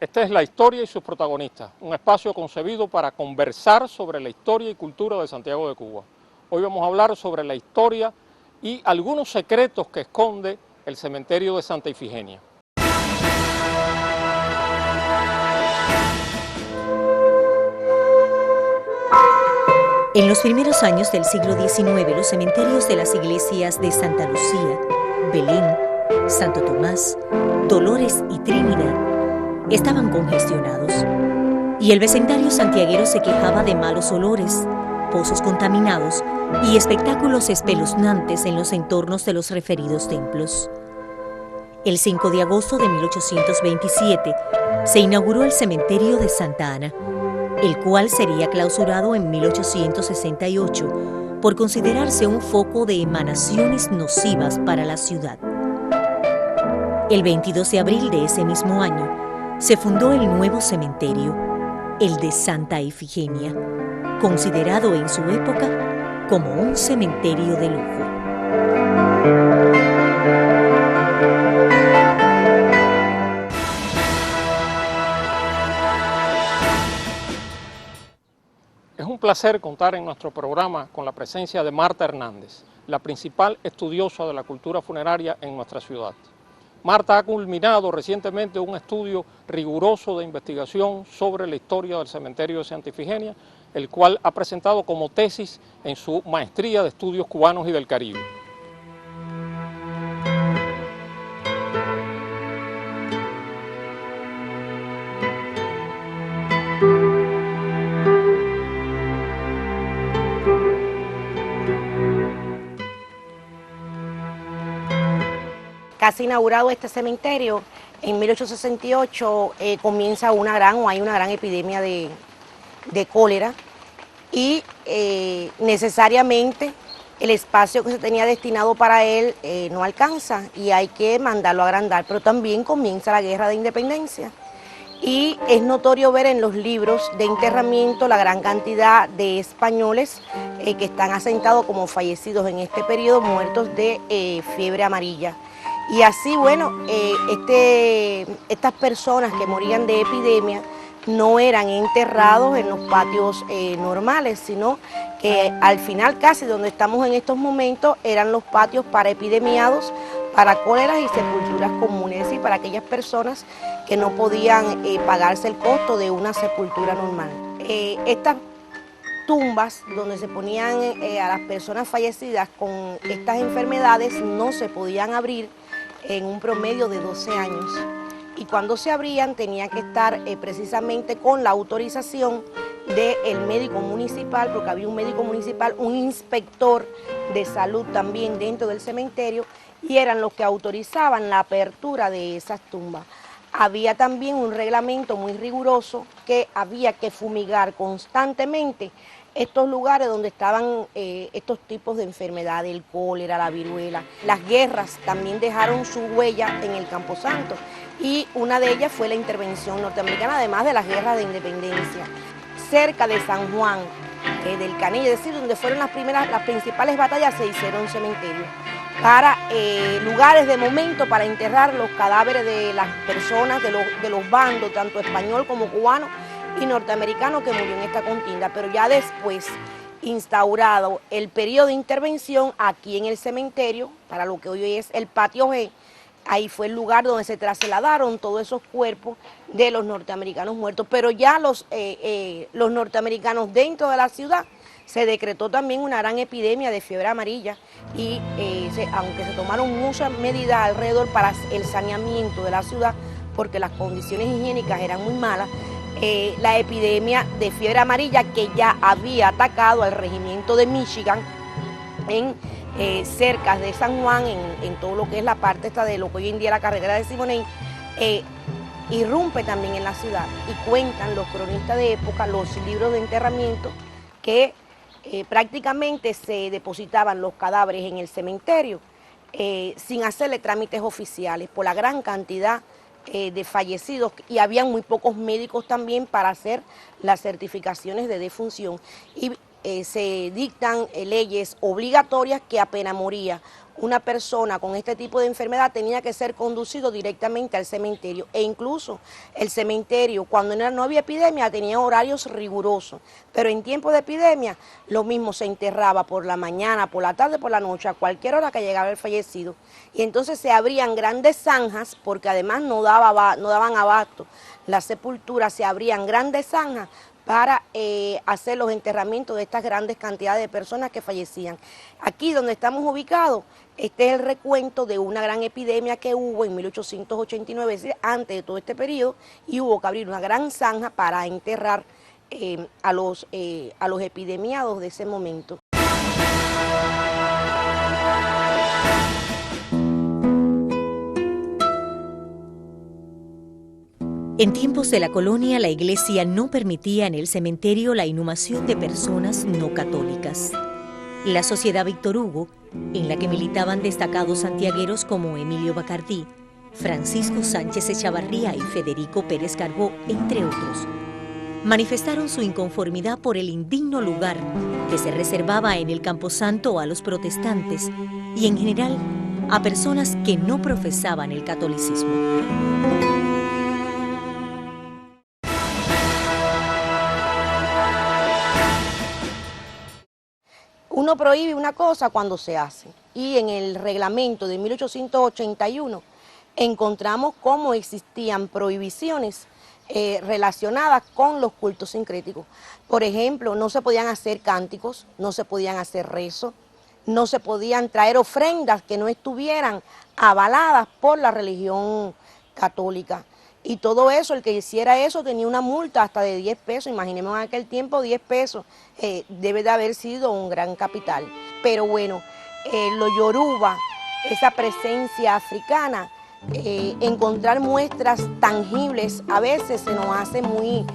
Esta es La Historia y sus protagonistas, un espacio concebido para conversar sobre la historia y cultura de Santiago de Cuba. Hoy vamos a hablar sobre la historia y algunos secretos que esconde el cementerio de Santa Ifigenia. En los primeros años del siglo XIX, los cementerios de las iglesias de Santa Lucía, Belén, Santo Tomás, Dolores y Trinidad estaban congestionados, y el vecindario santiaguero se quejaba de malos olores, pozos contaminados y espectáculos espeluznantes en los entornos de los referidos templos. El 5 de agosto de 1827 se inauguró el cementerio de Santa Ana, el cual sería clausurado en 1868 por considerarse un foco de emanaciones nocivas para la ciudad. El 22 de abril de ese mismo año se fundó el nuevo cementerio, el de Santa Ifigenia, considerado en su época como un cementerio de lujo. Es un placer contar en nuestro programa con la presencia de Marta Hernández, la principal estudiosa de la cultura funeraria en nuestra ciudad. Marta ha culminado recientemente un estudio riguroso de investigación sobre la historia del cementerio de Santa Ifigenia, el cual ha presentado como tesis en su maestría de estudios cubanos y del Caribe. Casi inaugurado este cementerio, en 1868 comienza hay una gran epidemia de cólera y necesariamente el espacio que se tenía destinado para él no alcanza y hay que mandarlo a agrandar, pero también comienza la guerra de independencia. Y es notorio ver en los libros de enterramiento la gran cantidad de españoles que están asentados como fallecidos en este periodo, muertos de fiebre amarilla. Y así, bueno, estas personas que morían de epidemia no eran enterrados en los patios normales, sino que al final casi donde estamos en estos momentos eran los patios para epidemiados, para cóleras y sepulturas comunes, es decir, para aquellas personas que no podían pagarse el costo de una sepultura normal. Estas tumbas donde se ponían a las personas fallecidas con estas enfermedades no se podían abrir en un promedio de 12 años. Y cuando se abrían tenían que estar precisamente con la autorización del médico municipal, porque había un médico municipal, un inspector de salud también dentro del cementerio, y eran los que autorizaban la apertura de esas tumbas. Había también un reglamento muy riguroso que había que fumigar constantemente estos lugares donde estaban estos tipos de enfermedades, el cólera, la viruela. Las guerras también dejaron su huella en el Camposanto y una de ellas fue la intervención norteamericana, además de las guerras de independencia. Cerca de San Juan del Caney, es decir, donde fueron las principales batallas, se hicieron cementerios para lugares de momento para enterrar los cadáveres de las personas, de los bandos, tanto español como cubano y norteamericano que murió en esta contienda, pero ya después, instaurado el periodo de intervención aquí en el cementerio, para lo que hoy es el patio G, ahí fue el lugar donde se trasladaron todos esos cuerpos de los norteamericanos muertos, pero ya los norteamericanos dentro de la ciudad se decretó también una gran epidemia de fiebre amarilla y aunque se tomaron muchas medidas alrededor para el saneamiento de la ciudad, porque las condiciones higiénicas eran muy malas, la epidemia de fiebre amarilla que ya había atacado al regimiento de Michigan en cerca de San Juan, en todo lo que es la parte esta de lo que hoy en día es la carretera de Simonet, irrumpe también en la ciudad y cuentan los cronistas de época, los libros de enterramiento, que prácticamente se depositaban los cadáveres en el cementerio sin hacerle trámites oficiales por la gran cantidad de fallecidos y habían muy pocos médicos también para hacer las certificaciones de defunción. Y se dictan leyes obligatorias que apenas moría una persona con este tipo de enfermedad tenía que ser conducido directamente al cementerio, e incluso el cementerio cuando no había epidemia tenía horarios rigurosos, pero en tiempo de epidemia lo mismo, se enterraba por la mañana, por la tarde, por la noche, a cualquier hora que llegaba el fallecido, y entonces se abrían grandes zanjas porque además no daban abasto la sepultura, se abrían grandes zanjas para hacer los enterramientos de estas grandes cantidades de personas que fallecían. Aquí donde estamos ubicados, este es el recuento de una gran epidemia que hubo en 1889, es decir, antes de todo este periodo, y hubo que abrir una gran zanja para enterrar a los epidemiados de ese momento. En tiempos de la colonia, la iglesia no permitía en el cementerio la inhumación de personas no católicas. La Sociedad Víctor Hugo, en la que militaban destacados santiagueros como Emilio Bacardí, Francisco Sánchez Echavarría y Federico Pérez Carbó, entre otros, manifestaron su inconformidad por el indigno lugar que se reservaba en el Camposanto a los protestantes y en general a personas que no profesaban el catolicismo. Uno prohíbe una cosa cuando se hace, y en el reglamento de 1881 encontramos cómo existían prohibiciones relacionadas con los cultos sincréticos. Por ejemplo, no se podían hacer cánticos, no se podían hacer rezos, no se podían traer ofrendas que no estuvieran avaladas por la religión católica. Y todo eso, el que hiciera eso tenía una multa hasta de 10 pesos, imaginemos en aquel tiempo 10 pesos, debe de haber sido un gran capital. Pero bueno, los yoruba, esa presencia africana, encontrar muestras tangibles a veces se nos hace muy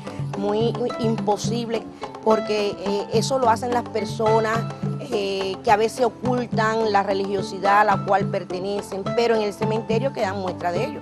imposible, porque eso lo hacen las personas que a veces ocultan la religiosidad a la cual pertenecen, pero en el cementerio quedan muestras de ello.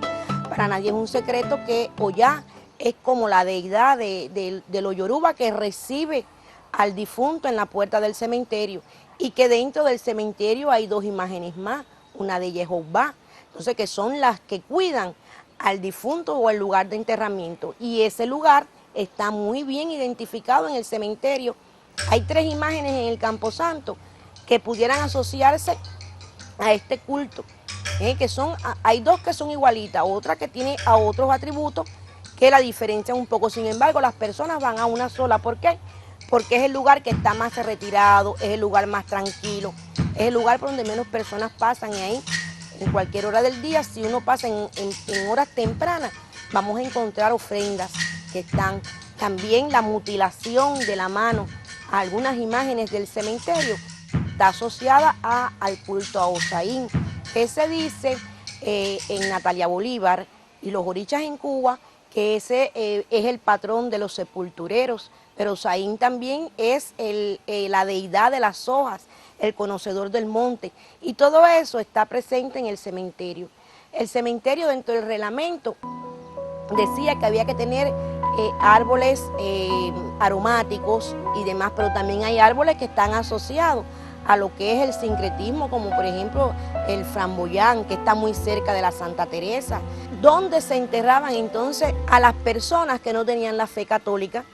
Para nadie es un secreto que Oya es como la deidad de los yoruba que recibe al difunto en la puerta del cementerio, y que dentro del cementerio hay dos imágenes más, una de Jehová, entonces que son las que cuidan al difunto o el lugar de enterramiento, y ese lugar está muy bien identificado en el cementerio. Hay 3 imágenes en el Camposanto que pudieran asociarse a este culto. Hay 2 que son igualitas, otra que tiene a otros atributos que la diferencian un poco. Sin embargo, las personas van a una sola. ¿Por qué? Porque es el lugar que está más retirado, es el lugar más tranquilo, es el lugar por donde menos personas pasan, y ahí en cualquier hora del día, si uno pasa en horas tempranas, vamos a encontrar ofrendas que están. También la mutilación de la mano a algunas imágenes del cementerio está asociada al culto a Osaín, que se dice en Natalia Bolívar y los orichas en Cuba, que ese es el patrón de los sepultureros, pero Osaín también es la deidad de las hojas, el conocedor del monte, y todo eso está presente en el cementerio. El cementerio, dentro del reglamento, decía que había que tener árboles aromáticos y demás, pero también hay árboles que están asociados a lo que es el sincretismo, como por ejemplo el framboyán, que está muy cerca de la Santa Teresa, donde se enterraban entonces a las personas que no tenían la fe católica.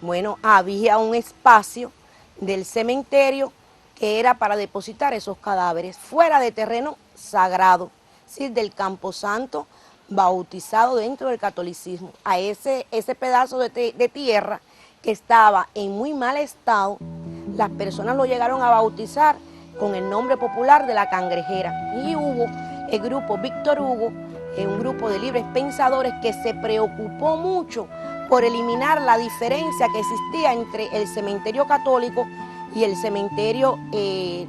Bueno, había un espacio del cementerio que era para depositar esos cadáveres fuera de terreno sagrado, es decir, del Camposanto bautizado dentro del catolicismo. A ese pedazo de tierra que estaba en muy mal estado, las personas lo llegaron a bautizar con el nombre popular de la Cangrejera, y hubo el grupo Víctor Hugo, un grupo de libres pensadores que se preocupó mucho por eliminar la diferencia que existía entre el cementerio católico y el cementerio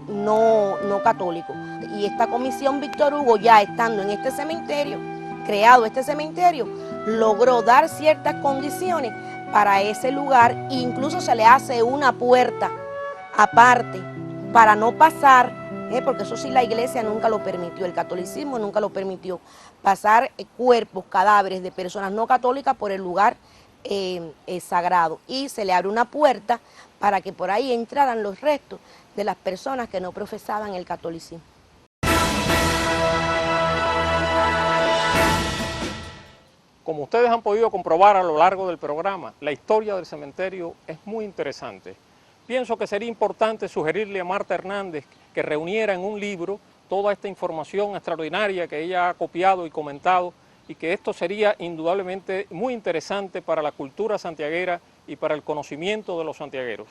no católico. Y esta comisión Víctor Hugo, ya estando en este cementerio, creado este cementerio, logró dar ciertas condiciones para ese lugar, e incluso se le hace una puerta aparte para no pasar, porque eso sí la iglesia nunca lo permitió, el catolicismo nunca lo permitió, pasar cuerpos, cadáveres de personas no católicas por el lugar sagrado, y se le abre una puerta para que por ahí entraran los restos de las personas que no profesaban el catolicismo. Como ustedes han podido comprobar a lo largo del programa, la historia del cementerio es muy interesante. Pienso que sería importante sugerirle a Marta Hernández que reuniera en un libro toda esta información extraordinaria que ella ha copiado y comentado, y que esto sería indudablemente muy interesante para la cultura santiaguera y para el conocimiento de los santiagueros.